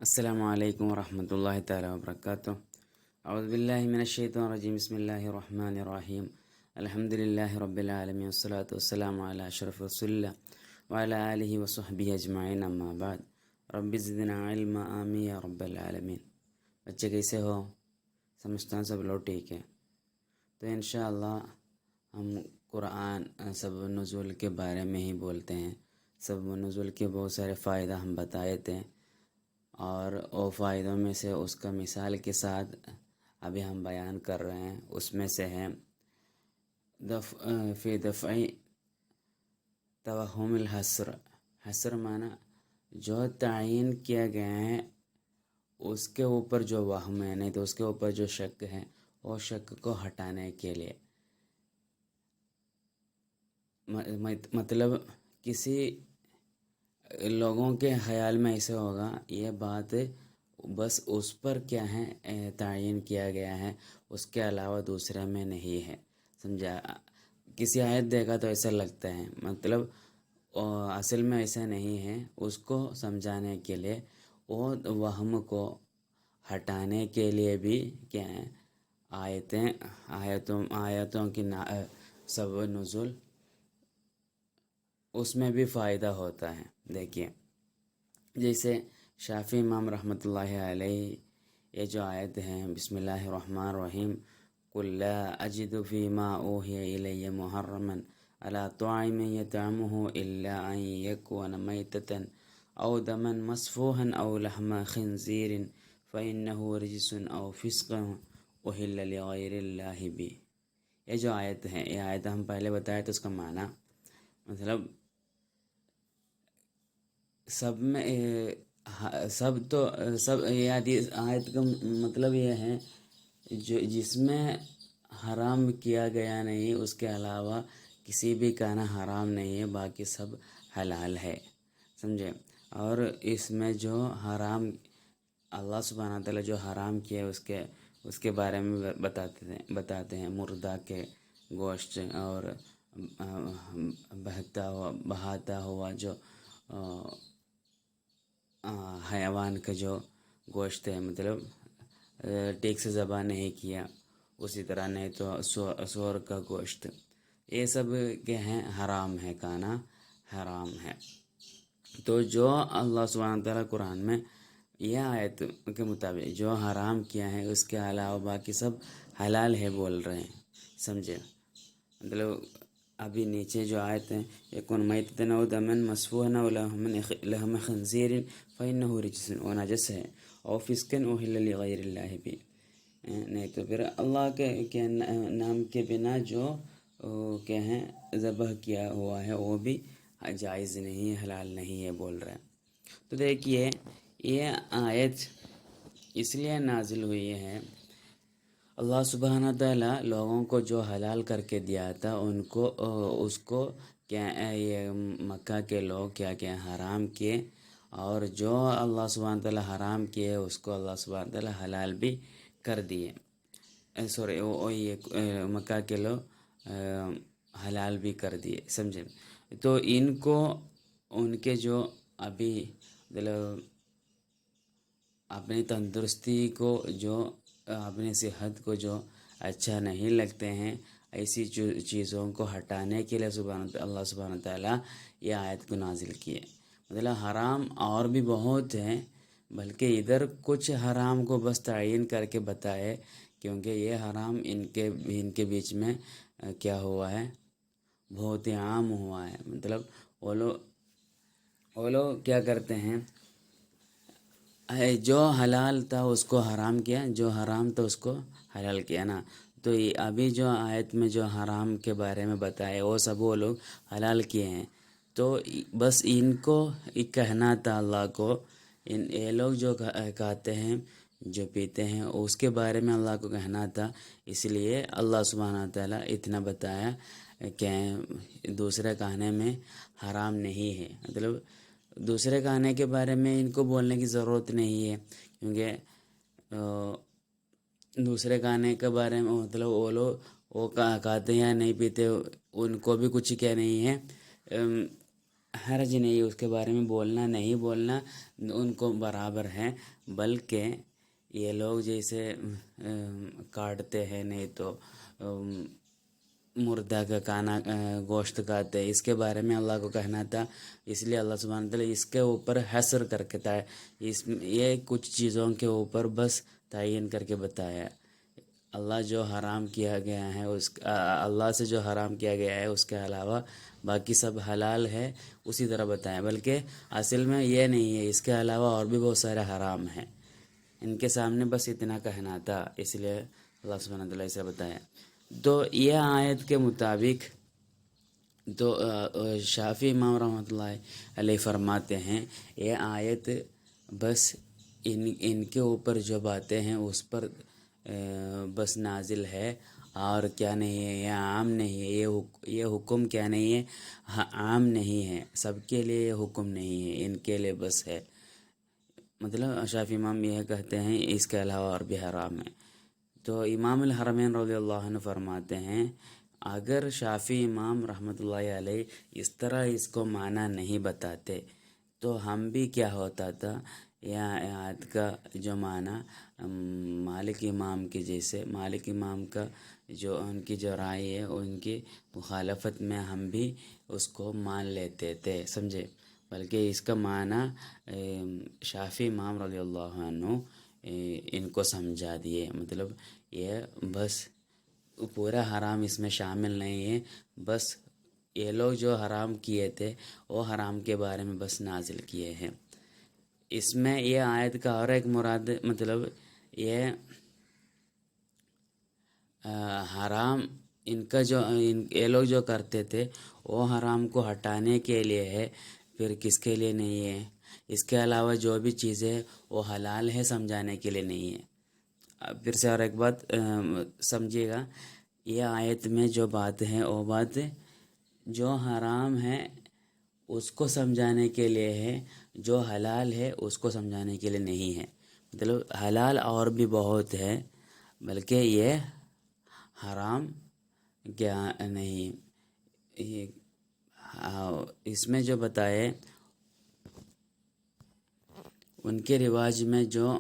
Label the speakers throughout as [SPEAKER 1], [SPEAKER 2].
[SPEAKER 1] السلام علیکم ورحمۃ اللہ تعالیٰ وبرکاتہ۔ اعوذ باللہ من الشیطان الرجیم، بسم اللہ الرحمن الرحیم، الحمد للہ رب العالمین والصلاة والسلام علی اشرف رسول اللہ وعلی آلہ وصحبہ اجمعین، اما بعد، رب زدنا علما آمین یا رب العالمین۔ بچے کیسے ہو؟ سمجھتا ہوں سب لوگ ٹھیک ہے۔ تو انشاءاللہ ہم قرآن سبب نزول کے بارے میں ہی بولتے ہیں۔ سبب نزول کے بہت سارے فائدہ ہم بتائے تھے، اور وہ فائدوں میں سے اس کا مثال کے ساتھ ابھی ہم بیان کر رہے ہیں۔ اس میں سے ہے فی دفع توہم الحصر۔ حصر معنی جو تعین کیا گیا ہے اس کے اوپر جو وہم ہے، نہیں تو اس کے اوپر جو شک ہے، وہ شک کو ہٹانے کے لیے، مطلب کسی لوگوں کے خیال میں ایسے ہوگا یہ بات بس اس پر کیا ہے تعین کیا گیا ہے، اس کے علاوہ دوسرے میں نہیں ہے، سمجھا؟ کسی آیت دیکھا تو ایسا لگتا ہے، مطلب اصل میں ایسا نہیں ہے۔ اس کو سمجھانے کے لیے، وہ وہم کو ہٹانے کے لیے بھی کیا ہے آیتوں کی سبب نزول، اس میں بھی فائدہ ہوتا ہے۔ دیکھیے، جیسے شافعی امام رحمۃ اللہ علیہ یہ جو آیت ہیں، بسم اللہ الرحمن الرحیم، قل لا اجد فیما اوحی الی محرما علی طاعم یطعمہ الا ان یکون میتۃ او دما مسفوحا او لحم خنزیر فانہ رجس او فسق اہل لغیر اللہ بھی۔ یہ جو آیت ہے، یہ آیت ہم پہلے بتائے تو اس کا معنی، مطلب سب یہ آیت کا مطلب یہ ہے جس میں حرام کیا گیا نہیں، اس کے علاوہ کسی بھی کھانا حرام نہیں ہے، باقی سب حلال ہے، سمجھے؟ اور اس میں جو حرام اللہ سبحانہ تعالیٰ جو حرام کیا ہے اس کے بارے میں بتاتے ہیں مردہ کے گوشت اور بہاتا ہوا جو حیوان کا جو گوشت ہے، مطلب ٹھیک سے ذبح نہیں کیا، اسی طرح نہیں تو سور کا گوشت، یہ سب کیا ہیں حرام ہے، کھانا حرام ہے۔ تو جو اللہ سبحانہ تعالیٰ قرآن میں یہ آیت کے مطابق جو حرام کیا ہے اس کے علاوہ باقی سب حلال ہے بول رہے ہیں، سمجھے؟ مطلب ابھی نیچے جو آیت ہیں، یکون میتۃ او دما مسفوحا او لحم خنزیر فانہ رجس، وہ نجس ہے، او فسق اہل لغیر اللہ بھی، نہیں تو پھر اللہ کے نام کے بنا جو کیا ہے ذبح کیا ہوا ہے وہ بھی جائز نہیں، حلال نہیں ہے بول رہے ہیں۔ تو دیکھیے، یہ آیت اس لیے نازل ہوئی ہے، اللہ سبحانہ تعالیٰ لوگوں کو جو حلال کر کے دیا تھا اس کو کیا یہ مکہ کے لوگ کیا حرام کیے، اور جو اللہ سبحانہ تعالیٰ حرام کیے اس کو اللہ سبحانہ تعالیٰ حلال بھی کر دیے، مکہ کے لوگ حلال بھی کر دیے، سمجھے؟ تو ان کو ان کے جو ابھی مطلب اپنی تندرستی کو، جو اپنی صحت کو جو اچھا نہیں لگتے ہیں، ایسی چیزوں کو ہٹانے کے لیے اللہ سبحانہ تعالیٰ یہ آیت کو نازل کیے۔ مطلب حرام اور بھی بہت ہیں، بلکہ ادھر کچھ حرام کو بس تعین کر کے بتائے، کیونکہ یہ حرام ان کے بیچ میں کیا ہوا ہے، بہت ہی عام ہوا ہے۔ مطلب وہ لوگ کیا کرتے ہیں، جو حلال تھا اس کو حرام کیا، جو حرام تھا اس کو حلال کیا نا۔ تو ابھی جو آیت میں جو حرام کے بارے میں بتائے وہ سب وہ لوگ حلال کیے ہیں، تو بس ان کو ایک کہنا تھا اللہ کو، یہ لوگ جو کھاتے ہیں جو پیتے ہیں اس کے بارے میں اللہ کو کہنا تھا، اس لیے اللہ سبحانہ تعالیٰ اتنا بتایا کہ دوسرے کھانے میں حرام نہیں ہے۔ مطلب دوسرے کھانے کے بارے میں ان کو بولنے کی ضرورت نہیں ہے، کیونکہ دوسرے کھانے کے بارے میں مطلب وہ کھاتے ہیں یا نہیں پیتے ان کو بھی کچھ کیا نہیں ہے، حرج نہیں، اس کے بارے میں بولنا نہیں بولنا ان کو برابر ہے، بلکہ یہ لوگ جیسے کاٹتے ہیں، نہیں تو مردہ کا کھانا گوشت کھاتے ہیں، اس کے بارے میں اللہ کو کہنا تھا، اس لیے اللہ سبحانہ تعالیٰ اس کے اوپر حصر کر کے تھا، یہ کچھ چیزوں کے اوپر بس تعین کر کے بتایا۔ اللہ جو حرام کیا گیا ہے اللہ سے جو حرام کیا گیا ہے اس کے علاوہ باقی سب حلال ہے، اسی طرح بتایا، بلکہ اصل میں یہ نہیں ہے، اس کے علاوہ اور بھی بہت سارے حرام ہیں، ان کے سامنے بس اتنا کہنا تھا، اس لیے اللہ سبحانہ تعالیٰ اسے بتایا۔ تو یہ آیت کے مطابق تو شافعی امام رحمۃ اللہ علیہ فرماتے ہیں یہ آیت بس ان کے اوپر جو باتیں ہیں اس پر بس نازل ہے، اور کیا نہیں ہے، یہ عام نہیں ہے، یہ حکم کیا نہیں ہے، عام نہیں ہے، سب کے لیے یہ حکم نہیں ہے، ان کے لیے بس ہے، مطلب شافعی امام یہ کہتے ہیں اس کے علاوہ اور بھی حرام ہے۔ تو امام الحرمین رضی اللہ عنہ فرماتے ہیں اگر شافعی امام رحمۃ اللہ علیہ اس طرح اس کو معنی نہیں بتاتے تو ہم بھی کیا ہوتا تھا، یا آیت کا جو معنی مالک امام کے جیسے، مالک امام کا جو ان کی جو رائے ہے ان کی مخالفت میں ہم بھی اس کو مان لیتے تھے، سمجھے، بلکہ اس کا معنی شافعی امام رضی اللہ عنہ ان کو سمجھا دیے، مطلب یہ بس پورا حرام اس میں شامل نہیں ہے، بس یہ لوگ جو حرام کیے تھے وہ حرام کے بارے میں بس نازل کیے ہیں۔ اس میں یہ آیت کا اور ایک مراد مطلب یہ حرام ان کا جو یہ لوگ جو کرتے تھے وہ حرام کو ہٹانے کے لیے ہے، پھر کس کے لیے نہیں ہے، اس کے علاوہ جو بھی چیزیں وہ حلال ہے سمجھانے کے لیے نہیں ہے۔ پھر سے اور ایک بات سمجھیے گا، یہ آیت میں جو بات ہے وہ بات جو حرام ہے اس کو سمجھانے کے لیے ہے، جو حلال ہے اس کو سمجھانے کے لیے نہیں ہے، مطلب حلال اور بھی بہت ہے، بلکہ یہ حرام کیا نہیں، یہ اس میں جو بتائے ان کے رواج میں جو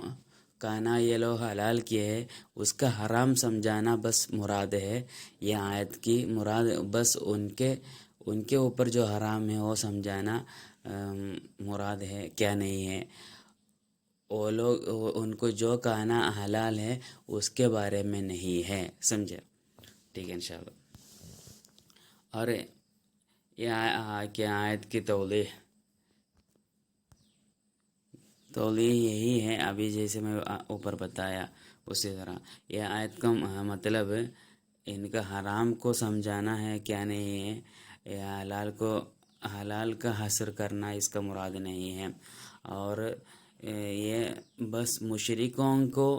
[SPEAKER 1] کانا یہ لوگ حلال کیے ہے اس کا حرام سمجھانا بس مراد ہے، یہ آیت کی مراد بس ان کے اوپر جو حرام ہے وہ سمجھانا مراد ہے، کیا نہیں ہے، وہ لوگ ان کو جو کانا حلال ہے اس کے بارے میں نہیں ہے، سمجھے، ٹھیک ہے انشاءاللہ۔ اور یہ کہ آیت کی توضیح یہی ہے، ابھی جیسے میں اوپر بتایا اسی طرح یہ آیت کا مطلب ان کا حرام کو سمجھانا ہے، کیا نہیں ہے، یا حلال کا حصر کرنا اس کا مراد نہیں ہے، اور یہ بس مشرکوں کو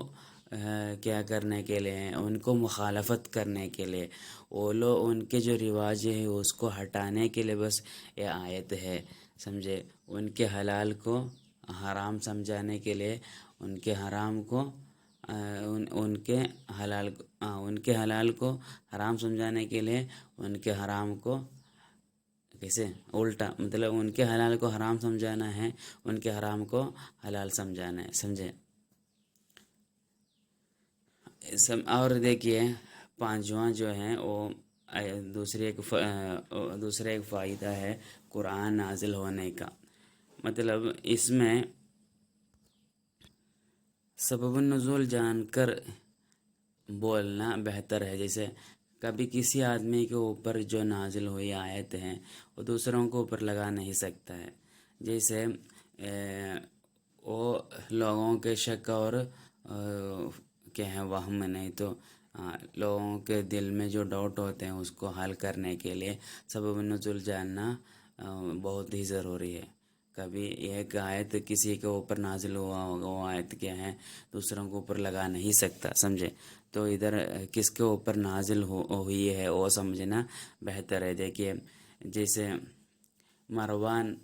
[SPEAKER 1] کیا کرنے کے لیے ہیں، ان کو مخالفت کرنے کے لیے، وہ لوگ ان کے جو رواج ہے اس کو ہٹانے کے لیے بس یہ آیت ہے، سمجھے، ان کے حلال کو حرام سمجھانے کے لیے، ان کے حرام کو ان کے حلال کو حرام سمجھانے کے لیے ان کے حرام کو کیسے الٹا، مطلب ان کے حلال کو حرام سمجھانا ہے، ان کے حرام کو حلال سمجھانا ہے، سمجھے۔ اور دیکھیے پانچواں جو ہے وہ دوسرے ایک فائدہ ہے قرآن نازل ہونے کا، مطلب اس میں سبب النزول جان کر بولنا بہتر ہے، جیسے کبھی کسی آدمی کے اوپر جو نازل ہوئی آیت ہیں وہ دوسروں کو اوپر لگا نہیں سکتا ہے، جیسے وہ لوگوں کے شک اور کیا ہے وہم، نہیں تو لوگوں کے دل میں جو ڈاؤٹ ہوتے ہیں اس کو حل کرنے کے لیے سبب النزول جاننا بہت ہی ضروری ہے۔ کبھی ایک آیت کسی کے اوپر نازل ہوا ہوگا، وہ آیت کیا ہے دوسروں کے اوپر لگا نہیں سکتا، سمجھے، تو ادھر کس کے اوپر نازل ہوئی ہے وہ سمجھنا بہتر ہے۔ دیکھیے جیسے مروان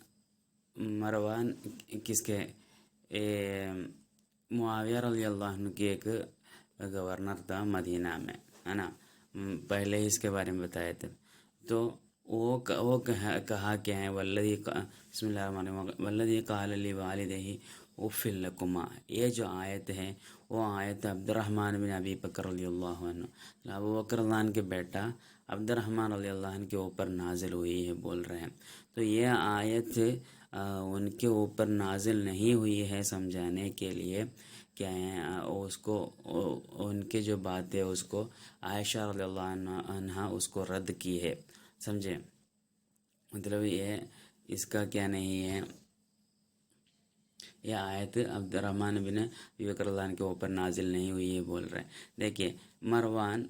[SPEAKER 1] کس کے معاویہ رضی اللہ عنہ کی ایک گورنر تھا مدینہ میں، ہے نا، پہلے ہی اس کے بارے میں بتایا تھے، تو وہ کہا کیا ہے بسم اللہ الرحمن الرحیم والذی قال لوالدیہ اف لکما، یہ جو آیت ہے وہ آیت عبد الرحمن بن ابی بکر رضی اللہ عنہ، ابو بکر رضی اللہ عنہ کے بیٹا عبد الرحمن رضی اللہ عنہ کے اوپر نازل ہوئی ہے بول رہے ہیں۔ تو یہ آیت ان کے اوپر نازل نہیں ہوئی ہے سمجھانے کے لیے کیا ہے، اس کو ان کے جو بات ہے اس کو عائشہ رضی اللہ عنہ اس کو رد کی ہے، سمجھے؟ مطلب یہ اس کا کیا نہیں ہے، یہ آیت عبد الرحمن بن ابی بکر رضی اللہ عنہ کے اوپر نازل نہیں ہوئی ہے بول رہے ہیں۔ دیکھیے مروان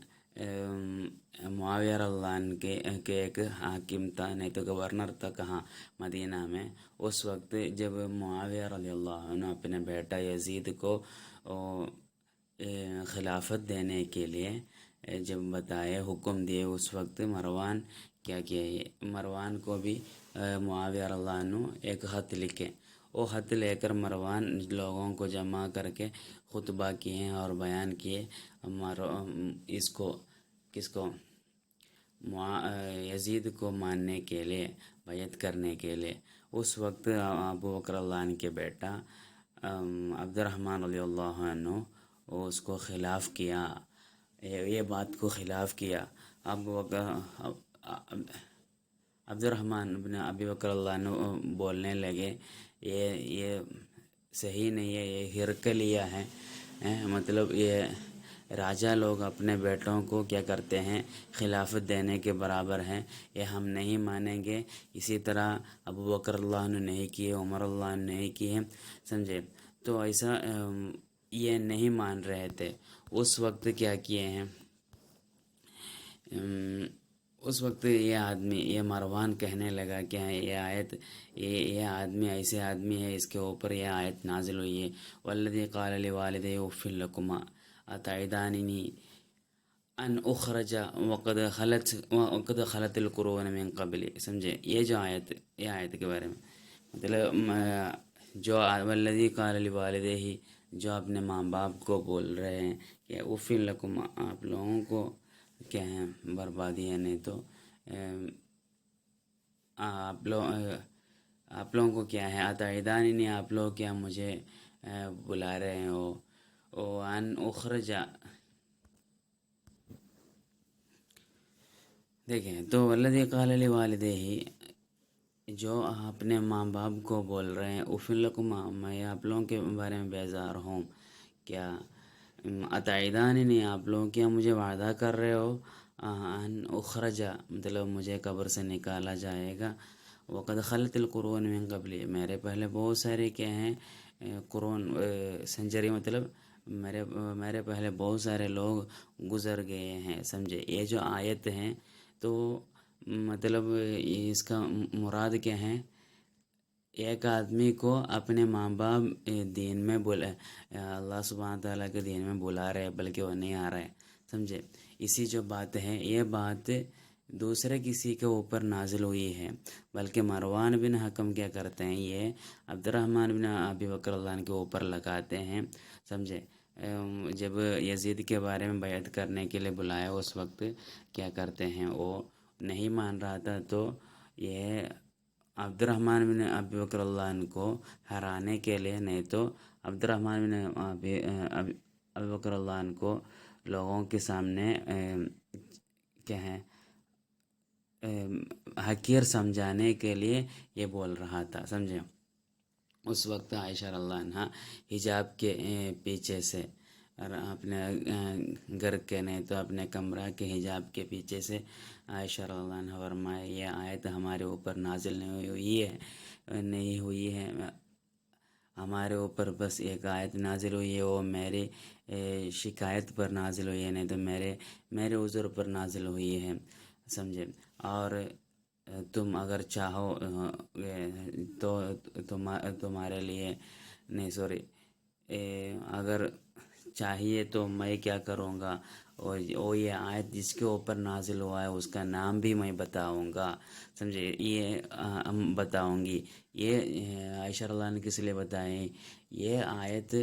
[SPEAKER 1] معاویہ رضی اللہ عنہ کے ایک حاکم تھا، نہیں تو گورنر تھا کہاں، مدینہ میں۔ اس وقت جب معاویہ رضی اللہ عنہ اپنے بیٹا یزید کو خلافت دینے کے لیے جب بتائے، حکم دیے، اس وقت مروان کیا مروان کو بھی معاویہ رضی اللہ عنہ ایک خط لکھے۔ وہ خط لے کر مروان لوگوں کو جمع کر کے خطبہ کیے اور بیان کیے اس کو، کس کو، یزید کو ماننے کے لیے، بیعت کرنے کے لیے۔ اس وقت ابو بکر رضی اللہ عنہ کے بیٹا عبد الرحمن رضی اللہ عنہ اس کو خلاف کیا، یہ بات کو خلاف کیا۔ ابو بکر عبد الرحمن بن ابی بکر رضی اللہ عنہ بولنے لگے یہ صحیح نہیں ہے، یہ ہرکلیہ ہے، مطلب یہ راجہ لوگ اپنے بیٹوں کو کیا کرتے ہیں، خلافت دینے کے برابر ہیں، یہ ہم نہیں مانیں گے۔ اسی طرح ابو بکر اللہ عنہ نہیں کیے، عمر اللہ عنہ نہیں کیے، سمجھے؟ تو ایسا یہ نہیں مان رہے تھے۔ اس وقت کیا کیے ہیں، اس وقت یہ مروان کہنے لگا کہ یہ آیت، یہ آدمی ایسے آدمی ہے، اس کے اوپر یہ آیت نازل ہوئی ہے، والذی قال لوالدیہ اف لکما اتعداننی ان اخرج وقد خلت القرون من قبل، سمجھے؟ یہ جو آیت، یہ آیت کے بارے میں مطلب جو والذی قال لوالدیہ، جو اپنے ماں باپ کو بول رہے ہیں کہ اف لکما، آپ لوگوں کو کیا ہے بربادی ہے، نہیں تو آپ لوگوں کو کیا ہے، اتعدانی نہیں، آپ لوگ کیا مجھے بلا رہے ہو، ان اخرجا، دیکھیں تو والذی قال لوالدیہ، جو اپنے ماں باپ کو بول رہے ہیں اف لکما، میں آپ لوگوں کے بارے میں بیزار ہوں، کیا اتعدانی نہیں، آپ لوگ کیا مجھے وعدہ کر رہے ہو ان اخرجا، مطلب مجھے قبر سے نکالا جائے گا، وقد خلت القرون من قبلی، میرے پہلے بہت سارے کیا ہیں قرون، سنچری، مطلب میرے پہلے بہت سارے لوگ گزر گئے ہیں، سمجھے؟ یہ جو آیت ہیں تو مطلب اس کا مراد کیا ہے، ایک آدمی کو اپنے ماں باپ دین میں اللہ سبحانہ تعالیٰ کے دین میں بلا رہے بلکہ وہ نہیں آ رہے، سمجھے؟ اسی جو بات ہے، یہ بات دوسرے کسی کے اوپر نازل ہوئی ہے، بلکہ مروان بن حکم کیا کرتے ہیں، یہ عبد الرحمن بن ابی بکر اللہ عنہ کے اوپر لگاتے ہیں، سمجھے؟ جب یزید کے بارے میں بیعت کرنے کے لیے بلایا، اس وقت کیا کرتے ہیں، وہ نہیں مان رہا تھا، تو یہ عبد الرحمن بن ابی بکر اللہ عنہ کو ہرانے کے لیے، نہیں تو عبد الرحمن بن ابی بکر اللہ عنہ کو لوگوں کے سامنے کیا ہے حقیر سمجھانے کے لیے یہ بول رہا تھا، سمجھے؟ اس وقت عائشہ رضی اللہ عنہ حجاب کے پیچھے سے، اور اپنے گھر کے، نہیں تو اپنے کمرہ کے حجاب کے پیچھے سے عائشہ رضی اللہ عنہ فرمائے یہ آیت ہمارے اوپر نازل نہیں ہوئی ہے، ہمارے اوپر بس ایک آیت نازل ہوئی ہے، وہ میری شکایت پر نازل ہوئی ہے، نہیں تو میرے عذر پر نازل ہوئی ہے، سمجھے؟ اور تم اگر چاہو تو تمہارے لیے، نہیں سوری، اگر چاہیے تو میں کیا کروں گا، اور یہ آیت جس کے اوپر نازل ہوا ہے اس کا نام بھی میں بتاؤں گا، سمجھے؟ یہ بتاؤں گی، یہ عائشہ رضی اللہ عنہ کس لیے بتائیں، یہ آیت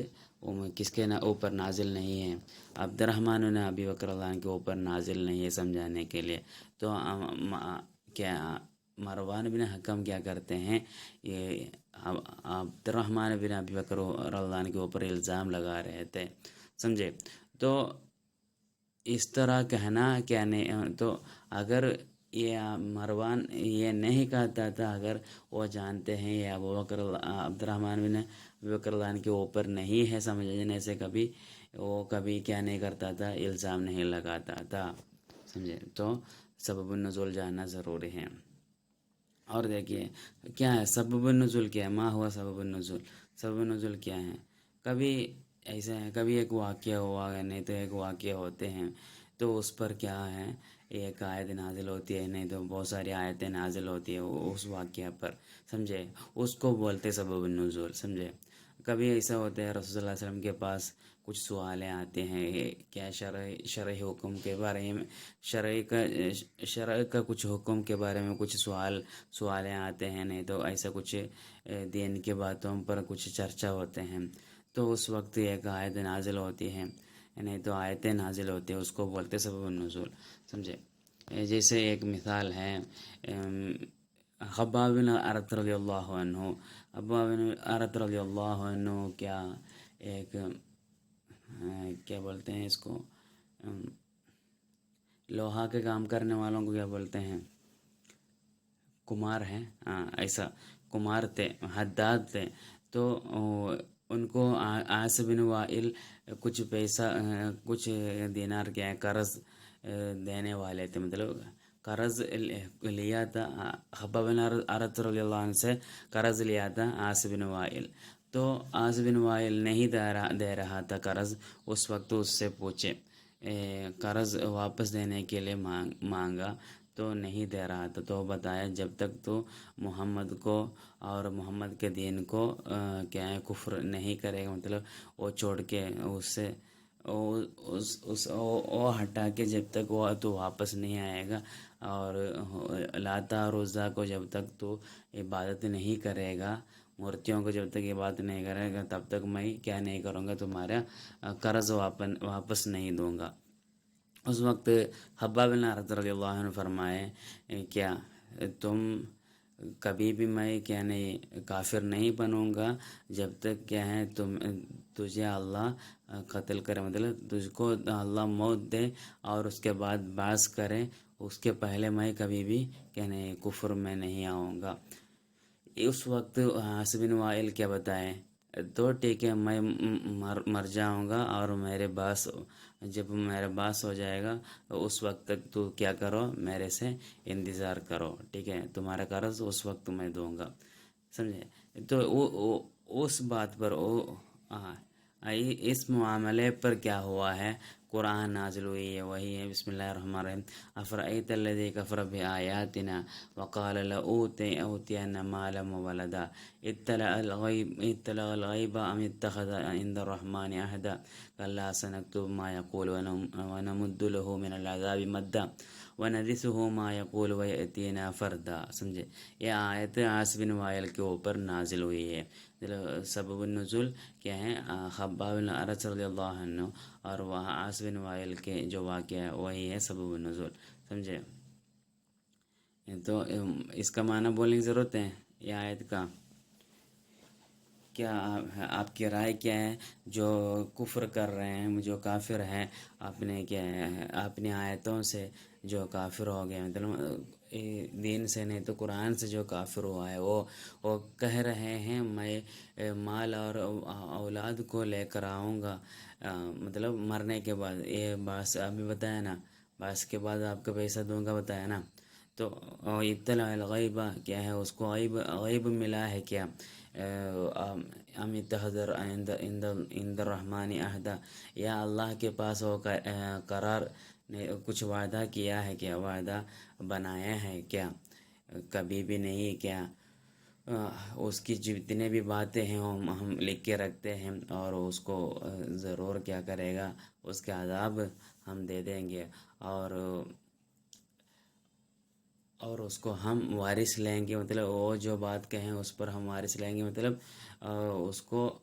[SPEAKER 1] کس کے اوپر نازل نہیں ہے، عبد الرحمن بن ابی بکر اللہ عنہ کے اوپر نازل نہیں ہے، سمجھانے کے لیے۔ تو کیا مروان بن حکم کیا کرتے ہیں، یہ عبد الرحمن بن ابی بکر رضی اللہ عنہ کے اوپر الزام لگا رہے تھے، سمجھے؟ تو اس طرح کہنا کیا نہیں، تو اگر یہ مروان یہ نہیں کہتا تھا، اگر وہ جانتے ہیں یہ ابو بکر عبد الرحمن بن ابی بکر رضی اللہ عنہ کے اوپر نہیں ہے سمجھنے سے، کبھی وہ کبھی کیا نہیں کرتا تھا، الزام نہیں لگاتا تھا، سمجھے؟ تو سبب النزول جاننا ضروری ہے۔ اور دیکھیے کیا ہے سبب النزول، کیا ہے ما ہوا سبب النزول، سبب النزول کیا ہے؟ کبھی ایسا ہے، کبھی ایک واقعہ ہوا ہے، نہیں تو ایک واقعہ ہوتے ہیں، تو اس پر کیا ہے ایک آیت نازل ہوتی ہے، نہیں تو بہت ساری آیتیں نازل ہوتی ہیں اس واقعہ پر، سمجھے؟ اس کو بولتے سبب النزول، سمجھے؟ کبھی ایسا ہوتا ہے رسول اللہ علیہ وسلم کے پاس کچھ سوالیں آتے ہیں کیا شرعی حکم کے بارے میں، شرع کا کچھ حکم کے بارے میں کچھ سوالیں آتے ہیں، نہیں تو ایسا کچھ دین کے باتوں پر کچھ چرچا ہوتے ہیں، تو اس وقت ایک آیت نازل ہوتی ہے، نہیں تو آیتیں نازل ہوتی ہیں، اس کو بولتے سبب النزول، سمجھے؟ جیسے ایک مثال ہے خباب بن ارت رضی اللہ عنہ، خباب بن ارت رضی اللہ عنہ کیا ایک کیا بولتے ہیں اس کو، لوہا کے کام کرنے والوں کو کیا بولتے ہیں، کمار ہیں، ایسا کمار تھے، حداد تھے، تو ان کو عاص بن وائل کچھ پیسہ کچھ دینار کیا ہے قرض دینے والے تھے، مطلب قرض لیا تھا، خباب بن ارت رضی اللہ عنہ سے قرض لیا تھا عاص بن وائل، تو عاص بن وائل نہیں دے رہا تھا قرض، اس وقت اس سے پوچھے قرض واپس دینے کے لیے مانگا، تو نہیں دے رہا تھا، تو بتایا جب تک تو محمد کو اور محمد کے دین کو کیا ہے کفر نہیں کرے گا، مطلب وہ چھوڑ کے اس سے وہ ہٹا کے جب تک وہ تو واپس نہیں آئے گا، اور لاتا اور عزا کو جب تک تو عبادت نہیں کرے گا، مورتیوں کو جب تک عبادت نہیں کرے گا، تب تک میں کیا نہیں کروں گا، تمہارا قرض واپس نہیں دوں گا۔ اس وقت خباب بن ارت رضی اللہ عنہ فرمائے کیا تم کبھی بھی میں کیا نہیں کافر نہیں بنوں گا جب تک کیا ہے تجھے اللہ قتل کرے، مطلب تجھ کو اللہ موت دے اور اس کے بعد بعث کرے، اس کے پہلے میں کبھی بھی کیا نہیں کفر میں نہیں آؤں گا۔ اس وقت عاص بن وائل کیا بتائے، تو ٹھیک ہے میں مر جاؤں گا، اور جب میرے باس ہو جائے گا اس وقت تک تو کیا کرو میرے سے انتظار کرو، ٹھیک ہے، تمہارا قرض اس وقت میں دوں گا، سمجھے؟ تو اس بات پر اس معاملے پر کیا ہوا ہے، قرآن نازل ہوئی ہے، وہی ہے بسم اللہ الرحمن الرحیم، افرأیت الذی کفر بآیاتنا وقال لأوتین مالا وولدا اطلع الغیب ام اتخذ عند الرحمن عہدا کلا سنکتب ما یقول ونمد له من العذاب مدا ونرثه ما یقول ویأتینا فردا، سمجھے؟ یہ آیت عاص بن وائل کے اوپر نازل ہوئی ہے۔ سبب النزول کیا ہے، خباب بن ارت رضی اللہ عنہ اور وہاں عاص بن وائل کے جو واقعہ ہے وہی ہے سبب النزول، سمجھے؟ تو اس کا معنی بولنے کی ضرورت ہے یہ آیت کا، کیا آپ کی رائے کیا ہے؟ جو کفر کر رہے ہیں، جو کافر ہیں اپنے کیا ہے اپنی آیتوں سے جو کافر ہو گئے، مطلب دین سے نہیں تو قرآن سے جو کافر ہوا ہے، وہ کہہ رہے ہیں میں مال اور اولاد کو لے کر آؤں گا، مطلب مرنے کے بعد، یہ باس ابھی بتایا نا، باس کے بعد آپ کا پیسہ دوں گا بتایا نا، تو اطلاع الغیب کیا ہے، اس کو غیب ملا ہے کیا، ام اتخذ عند الرحمن عہدا، یا اللہ کے پاس وہ قرار کچھ وعدہ کیا ہے کیا، وعدہ بنایا ہے کیا، کبھی بھی نہیں کیا، اس کی جتنے بھی باتیں ہیں ہم لکھ کے رکھتے ہیں، اور اس کو ضرور کیا کرے گا، اس کے عذاب ہم دے دیں گے، اور اس کو ہم وارث لیں گے، مطلب وہ جو بات کہیں اس پر ہم وارث لیں گے، مطلب اس کو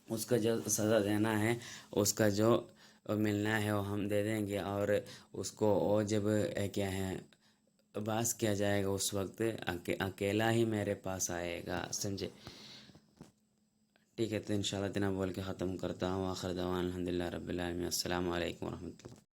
[SPEAKER 1] اس کا جو سزا دینا ہے، اس کا جو اور ملنا ہے وہ ہم دے دیں گے، اور اس کو اور جب کیا ہے باس کیا جائے گا اس وقت اکیلا ہی میرے پاس آئے گا، سمجھے؟ ٹھیک ہے، تو انشاءاللہ اتنا بول کے ختم کرتا ہوں، آخر دعوان الحمدللہ رب العالمین، السلام علیکم ورحمۃ اللہ۔